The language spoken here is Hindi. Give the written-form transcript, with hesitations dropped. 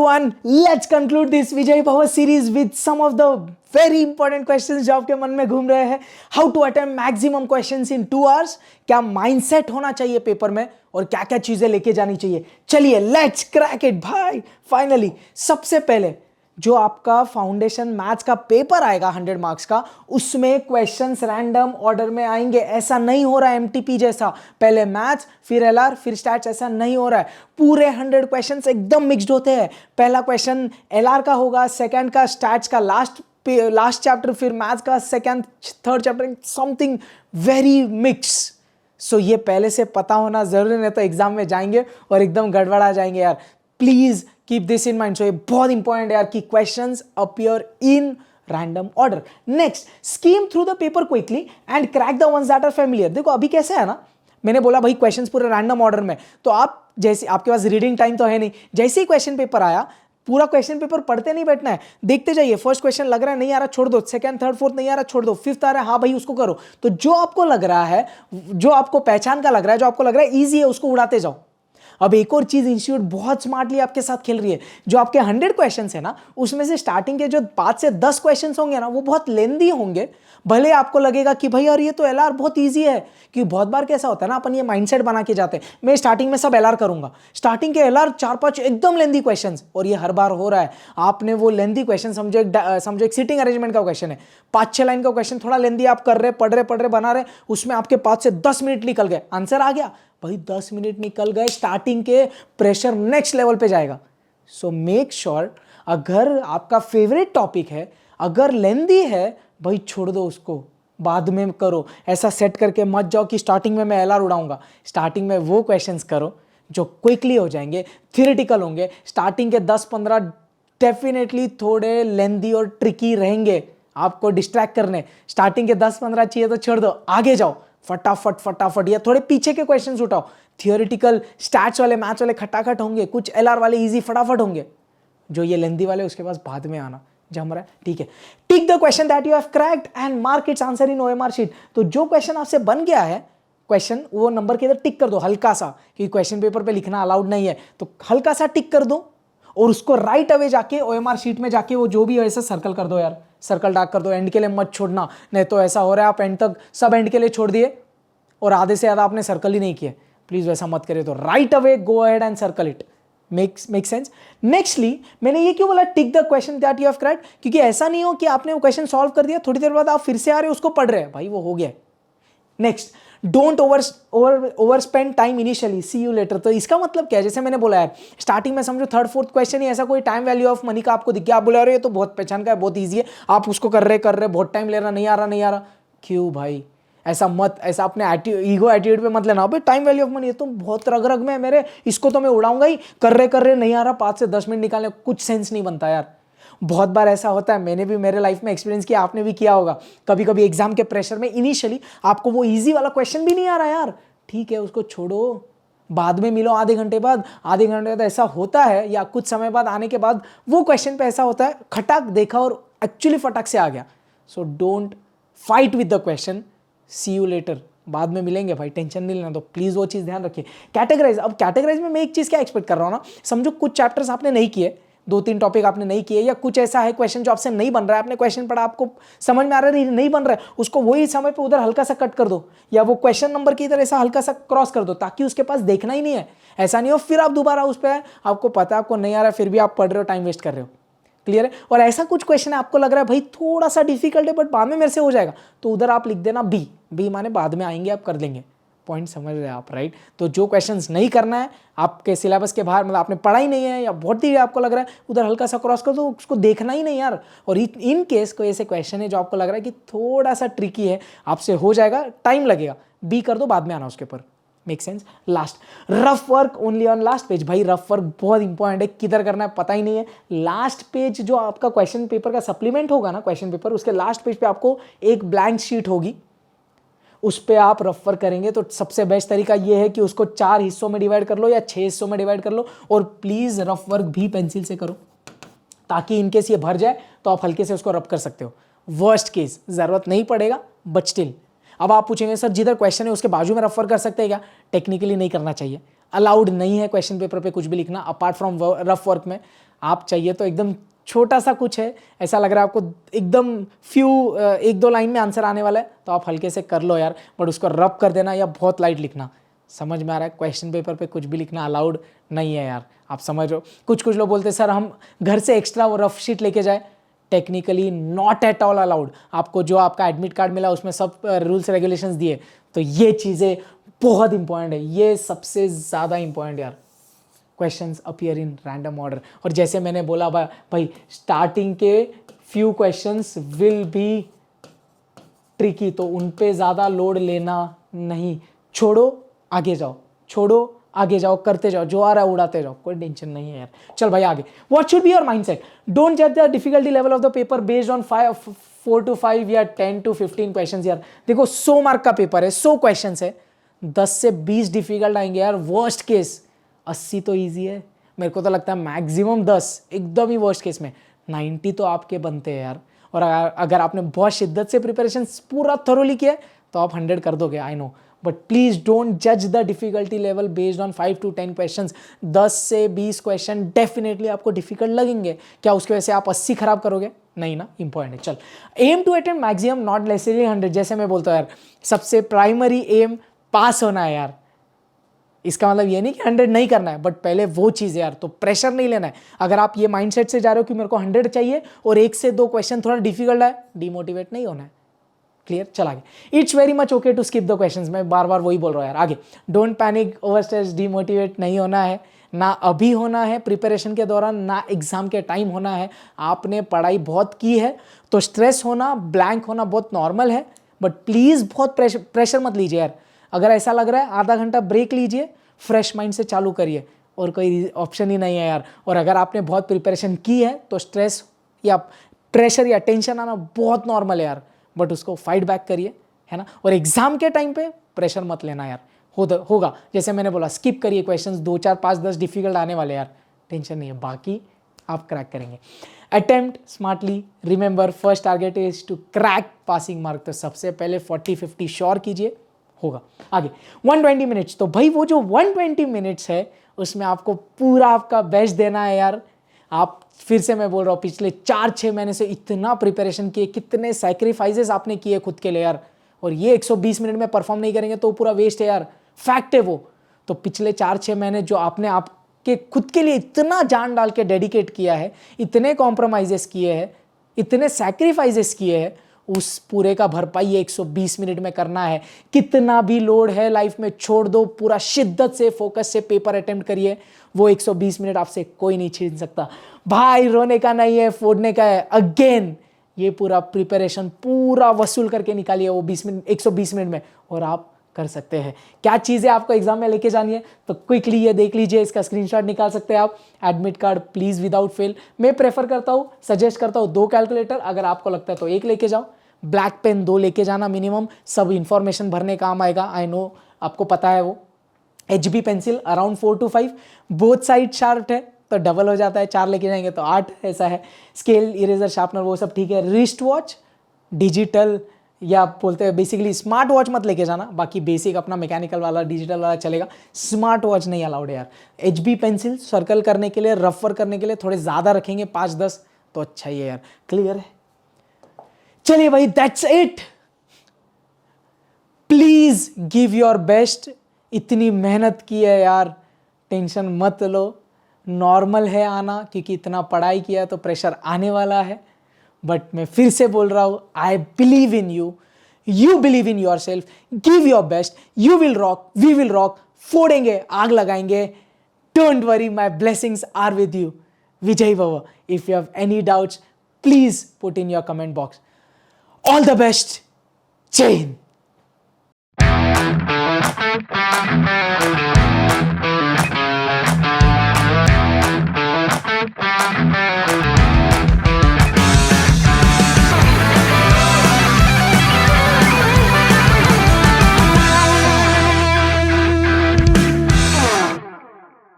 everyone, let's conclude this Vijay Power series with some of the very important questions जो आपके मन में घूम रहे हैं. How to attempt maximum questions in 2 hours? क्या mindset होना चाहिए पेपर में और क्या क्या चीजें लेके जानी चाहिए. चलिए let's crack it भाई. Finally, सबसे पहले जो आपका फाउंडेशन मैथ्स का पेपर आएगा 100 मार्क्स का, उसमें क्वेश्चंस रैंडम ऑर्डर में आएंगे. ऐसा नहीं हो रहा है एमटीपी जैसा, पहले मैथ्स फिर एलआर फिर स्टैट्स, ऐसा नहीं हो रहा है. पूरे 100 क्वेश्चंस एकदम मिक्स्ड होते हैं. पहला क्वेश्चन एलआर का होगा, सेकंड का स्टैट्स का लास्ट चैप्टर, फिर मैथ्स का second third chapter, something very mix. So ये पहले से पता होना जरूरी, नहीं तो एग्जाम में जाएंगे और एकदम गड़बड़ा जाएंगे यार. Please keep this in mind. So ये बहुत इंपॉर्टेंट है यार कि questions appear in random order. Next, skim through the paper quickly and crack the ones that are familiar. देखो अभी कैसे है ना, मैंने बोला भाई क्वेश्चंस पूरे रैंडम ऑर्डर में, तो आप जैसे, आपके पास रीडिंग टाइम तो है नहीं, जैसे ही क्वेश्चन पेपर आया पूरा क्वेश्चन पेपर पढ़ते नहीं बैठना है, देखते जाइए. फर्स्ट क्वेश्चन लग रहा है नहीं आ रहा छोड़ दो, सेकंड थर्ड फोर्थ नहीं आ रहा छोड़ दो, फिफ्थ आ रहा है हाँ भाई उसको करो. तो जो आपको लग रहा है, जो आपको पहचान का लग रहा है, जो आपको लग रहा है ईजी है, उसको उड़ाते जाओ. अब एक और चीज इंस्टीट्यूट बहुत स्मार्टली आपके साथ खेल रही है. जो आपके 100 क्वेश्चंस है ना, उसमें से स्टार्टिंग के जो 5 से 10 क्वेश्चंस होंगे ना, वो बहुत लेंदी होंगे. भले आपको लगेगा कि भाई यार ये तो एलआर बहुत इजी है, कि बहुत बार कैसा होता है ना, अपन ये माइंडसेट बना के जाते हैं मैं स्टार्टिंग में सब एलआर करूंगा, स्टार्टिंग के एलआर 4-5 एकदम लेंदी क्वेश्चंस, और ये हर बार हो रहा है. आपने वो लेंदी क्वेश्चन समझो एक सीटिंग अरेंजमेंट का क्वेश्चन है, 5-6 लाइन का क्वेश्चन, थोड़ा लेंदी, आप कर रहे पढ़ रहे बना रहे, उसमें आपके 5 से 10 मिनट निकल गए, आंसर आ गया भाई, 10 मिनट निकल गए, स्टार्टिंग के प्रेशर नेक्स्ट लेवल पे जाएगा. सो मेक श्योर, अगर आपका फेवरेट टॉपिक है, अगर लेंदी है, भाई छोड़ दो उसको, बाद में करो. ऐसा सेट करके मत जाओ कि स्टार्टिंग में मैं एलआर उड़ाऊंगा. स्टार्टिंग में वो क्वेश्चंस करो जो क्विकली हो जाएंगे, थियोरेटिकल होंगे. स्टार्टिंग के 10-15 डेफिनेटली थोड़े लेंदी और ट्रिकी रहेंगे, आपको डिस्ट्रैक्ट करने. स्टार्टिंग के 10-15 चाहिए तो छोड़ दो, आगे जाओ फटाफट, या थोड़े पीछे के क्वेश्चंस उठाओ. थियोरेटिकल स्टैट्स वाले मैथ्स वाले खटाखट होंगे, कुछ एलआर वाले इजी फटाफट होंगे, जो ये लेंदी वाले उसके पास बाद में आना जम रहा है. ठीक है, tick the question that you have cracked and mark it's answer in OMR sheet. तो जो क्वेश्चन आपसे बन गया है क्वेश्चन, वो नंबर के इधर टिक कर दो हल्का सा, क्योंकि क्वेश्चन पेपर पे लिखना अलाउड नहीं है, तो हल्का सा टिक कर दो और उसको राइट अवे जाके ओएमआर शीट में जाके वो जो भी है ऐसा सर्कल कर दो यार, सर्कल डार्क कर दो. एंड के लिए मत छोड़ना, नहीं तो ऐसा हो रहा है आप एंड तक सब एंड के लिए छोड़ दिए और आधे से ज्यादा आपने सर्कल ही नहीं किया. प्लीज वैसा मत करिए. तो right away go ahead and circle it. Make sense. Nextly, मैंने ये क्यों बोला tick the question that you have cracked, क्योंकि ऐसा नहीं हो कि आपने वो क्वेश्चन सॉल्व कर दिया, थोड़ी देर बाद आप फिर से आ रहे हो उसको पढ़ रहे हैं, भाई वो हो गया. Next, don't over spend time initially, see you later. तो इसका मतलब क्या है, जैसे मैंने बोला यार, स्टार्टिंग में समझो थर्ड फोर्थ क्वेश्चन ही ऐसा कोई टाइम वैल्यू ऑफ मनी का आपको दिख गया, आप बोले रहे हो ये तो बहुत पहचान का है, बहुत ईजी है, आप उसको कर रहे बहुत टाइम ले रहा, नहीं आ रहा. क्यों भाई, ऐसा मत, ऐसा अपने ईगो एटीट्यूड पे मत लेना. भाई टाइम वैल्यू ऑफ मनी ये तो बहुत रग में है मेरे, इसको तो मैं उड़ाऊंगा ही, कर रहे नहीं आ रहा, 5 से 10 मिनट निकालने कुछ सेंस नहीं बनता यार. बहुत बार ऐसा होता है, मैंने भी मेरे लाइफ में एक्सपीरियंस किया, आपने भी किया होगा. कभी कभी एग्जाम के प्रेशर में इनिशियली आपको वो इजी वाला क्वेश्चन भी नहीं आ रहा यार, ठीक है उसको छोड़ो, बाद में मिलो आधे घंटे बाद ऐसा होता है, या कुछ समय बाद आने के बाद वो क्वेश्चन पे ऐसा होता है, खटाक देखा और एक्चुअली फटाक से आ गया. So don't fight with the question, see you later, बाद में मिलेंगे भाई, टेंशन नहीं लेना. तो प्लीज वो चीज ध्यान रखिए. कैटेगराइज, अब कैटेगराइज में मैं एक चीज क्या एक्सपेक्ट कर रहा हूँ ना, समझो कुछ चैप्टर्स आपने नहीं किए, 2-3 टॉपिक आपने नहीं किए, या कुछ ऐसा है क्वेश्चन जो आपसे नहीं बन रहा है, आपने क्वेश्चन पढ़ा, आपको समझ में आ रहा है नहीं बन रहा है, उसको वही समय पे उधर हल्का सा कट कर दो, या वो क्वेश्चन नंबर की इधर ऐसा हल्का सा क्रॉस कर दो, ताकि उसके पास देखना ही नहीं है. ऐसा नहीं हो फिर आप दोबारा उस पर, आपको पता है आपको नहीं आ रहा है, फिर भी आप पढ़ रहे हो, टाइम वेस्ट कर रहे हो. क्लियर है. और ऐसा कुछ क्वेश्चन है आपको लग रहा है भाई थोड़ा सा डिफिकल्ट है बट बाद में मेरे से हो जाएगा, तो उधर आप लिख देना बी माने बाद में आएंगे, आप कर लेंगे. पॉइंट समझ रहे हैं आप, राइट. तो जो क्वेश्चंस नहीं करना है आपके सिलेबस के बाहर, मतलब आपने पढ़ा ही नहीं है या बहुत ही आपको लग रहा है, उधर हल्का सा क्रॉस कर दो, उसको देखना ही नहीं यार. और इन केस कोई ऐसे क्वेश्चन है जो आपको लग रहा है कि थोड़ा सा ट्रिकी है, आपसे हो जाएगा, टाइम लगेगा, बी कर दो, बाद में आना उसके ऊपर. Make sense. Last, rough work only on last page. भाई रफ वर्क बहुत इंपॉर्टेंट है, किधर करना है पता ही नहीं है. लास्ट पेज जो आपका क्वेश्चन पेपर का सप्लीमेंट होगा ना, क्वेश्चन पेपर, उसके लास्ट पेज पे आपको एक ब्लैंक शीट होगी, उस पे आप रफ वर्क करेंगे. तो सबसे बेस्ट तरीका ये है कि उसको 4 हिस्सों में डिवाइड कर लो या 6 हिस्सों में डिवाइड कर लो, और प्लीज रफ वर्क भी पेंसिल से करो, ताकि इनकेस ये भर जाए तो आप हल्के से उसको रब कर सकते हो. वर्स्ट केस जरूरत नहीं पड़ेगा बट स्टिल. अब आप पूछेंगे सर जिधर क्वेश्चन है उसके बाजू में रफ वर्क कर सकते हैं क्या? टेक्निकली नहीं करना चाहिए, अलाउड नहीं है क्वेश्चन पेपर पे कुछ भी लिखना अपार्ट फ्रॉम रफ वर्क में. आप चाहिए तो एकदम छोटा सा कुछ है, ऐसा लग रहा है आपको एकदम एक दो लाइन में आंसर आने वाला है, तो आप हल्के से कर लो यार, बट उसको रब कर देना या बहुत लाइट लिखना। समझ में आ रहा है, क्वेश्चन पेपर पे कुछ भी लिखना अलाउड नहीं है यार, आप समझ लो। कुछ लोग बोलते हैं सर हम घर से एक्स्ट्रा वो रफ शीट लेके जाए, technically not at all allowed. आपको जो आपका एडमिट कार्ड मिला उसमें सब रूल्स रेगुलेशंस दिए, तो ये चीज़ें बहुत इंपॉर्टेंट है, ये सबसे ज़्यादा इंपॉर्टेंट यार। Questions appear in random order, और जैसे मैंने बोला भाई स्टार्टिंग के few questions will be tricky, तो उन पे ज़्यादा लोड लेना नहीं, छोड़ो आगे जाओ, छोड़ो आगे जाओ, करते जाओ, जो आ रहा है उड़ाते जाओ, कोई टेंशन नहीं है यार। चल भाई आगे, what should be your mindset, don't जज the difficulty level of the paper based on 4 to 5 या 10 to 15 क्वेश्चंस यार। देखो 100 मार्क का पेपर है, 100 क्वेश्चंस है, 10 से 20 डिफिकल्ट आएंगे यार, वर्स्ट केस 80 तो ईजी है। मेरे को तो लगता है मैक्सिमम 10 एकदम ही वर्स्ट केस में 90 तो आपके बनते हैं यार। और अगर आपने बहुत शिद्दत से प्रिपरेशन पूरा थोरोली किया तो आप 100 कर दोगे, I know, but please don't जज the difficulty level based on 5 to 10 question. 10 से 20 क्वेश्चन डेफिनेटली आपको डिफिकल्ट लगेंगे, क्या उसकी वजह से आप 80 खराब करोगे? नहीं ना, इंपॉर्टेंट है। चल, aim to attempt maximum not necessary 100, जैसे मैं बोलता हूँ यार, सबसे प्राइमरी एम पास होना है यार। इसका मतलब ये नहीं कि 100 नहीं करना है, बट पहले वो चीज़ है यार, तो प्रेशर नहीं लेना है। अगर आप ये माइंडसेट से जा रहे हो कि मेरे को 100 चाहिए और 1 से 2 क्वेश्चन थोड़ा डिफिकल्ट है, डिमोटिवेट नहीं होना है। क्लियर? चल आगे, it's very much okay to skip the questions, मैं बार बार वही बोल रहा हूँ यार। आगे, don't panic over stress, demotivate नहीं होना है, ना अभी होना है प्रिपरेशन के दौरान, ना एग्जाम के टाइम होना है। आपने पढ़ाई बहुत की है तो स्ट्रेस होना, ब्लैंक होना बहुत नॉर्मल है, बट प्लीज़ बहुत प्रेशर मत लीजिए यार। अगर ऐसा लग रहा है आधा घंटा ब्रेक लीजिए, फ्रेश माइंड से चालू करिए, और कोई ऑप्शन ही नहीं है यार। और अगर आपने बहुत प्रिपरेशन की है तो स्ट्रेस या प्रेशर या टेंशन आना बहुत नॉर्मल है यार, बट उसको फाइट बैक करिए, है ना। और एग्जाम के टाइम पे प्रेशर मत लेना यार, होगा जैसे मैंने बोला, स्किप करिए क्वेश्चंस, 2 4 5 10 डिफिकल्ट आने वाले यार, टेंशन नहीं है, बाकी आप क्रैक करेंगे। Attempt smartly, remember first target is to crack passing mark, तो सबसे पहले 40-50 श्योर कीजिए, होगा। आगे 120 मिनट्स, तो भाई वो जो 120 मिनट्स है उसमें आपको पूरा आपका बेस्ट देना है यार। आप फिर से मैं बोल रहा हूँ, पिछले 4-6 महीने से इतना प्रिपरेशन किए, कितने सैक्रिफाइसेस आपने किए खुद के लिए यार, और ये 120 मिनट में परफॉर्म नहीं करेंगे तो पूरा वेस्ट है यार, फैक्ट है वो। तो पिछले 4-6 महीने जो आपने आपके खुद के लिए इतना जान डाल के डेडिकेट किया है, इतने कॉम्प्रोमाइजेस किए हैं, इतने सैक्रिफाइसेस किए हैं, उस पूरे का भरपाई 120 मिनट में करना है। कितना भी लोड है लाइफ में छोड़ दो, पूरा शिद्दत से फोकस से पेपर अटेम्प्ट करिए, वो 120 मिनट आपसे कोई नहीं छीन सकता भाई। रोने का नहीं है, फोड़ने का है। अगेन ये पूरा प्रिपरेशन पूरा वसूल करके निकालिए वो 120 मिनट में, और आप कर सकते हैं। क्या चीज़ें आपको एग्जाम में लेके जानी है तो क्विकली ये देख लीजिए, इसका स्क्रीनशॉट निकाल सकते हैं आप। Admit card please without fail, मैं प्रेफर करता हूँ, सजेस्ट करता हूँ 2 कैलकुलेटर, अगर आपको लगता है तो 1 लेके जाओ। ब्लैक पेन 2 लेके जाना मिनिमम, सब इंफॉर्मेशन भरने काम आएगा, आई नो आपको पता है वो। HB pencil around 4 to 5, both side sharp है तो डबल हो जाता है, 4 लेके जाएंगे तो 8, ऐसा है। स्केल, इरेजर, शार्पनर वो सब ठीक है। रिस्ट वॉच डिजिटल या बोलते हैं बेसिकली स्मार्ट वॉच मत लेके जाना, बाकी बेसिक अपना मैकेनिकल वाला डिजिटल वाला चलेगा, स्मार्ट वॉच नहीं अलाउड है यार। HB पेंसिल सर्कल करने के लिए, रफर करने के लिए थोड़े ज़्यादा रखेंगे, 5-10 तो अच्छा ही है यार। क्लियर है? चलिए भाई, that's it. Please give your best, इतनी मेहनत की है यार, टेंशन मत लो, नॉर्मल है आना, क्योंकि इतना पढ़ाई किया तो प्रेशर आने वाला है। बट मैं फिर से बोल रहा हूं, I believe in you, you believe in yourself, give your best, you will rock, we will rock, फोड़ेंगे, आग लगाएंगे। Don't worry, my blessings are with you. विजय भव। If you have any doubts please put in your comment box. All the best. जय हिंद।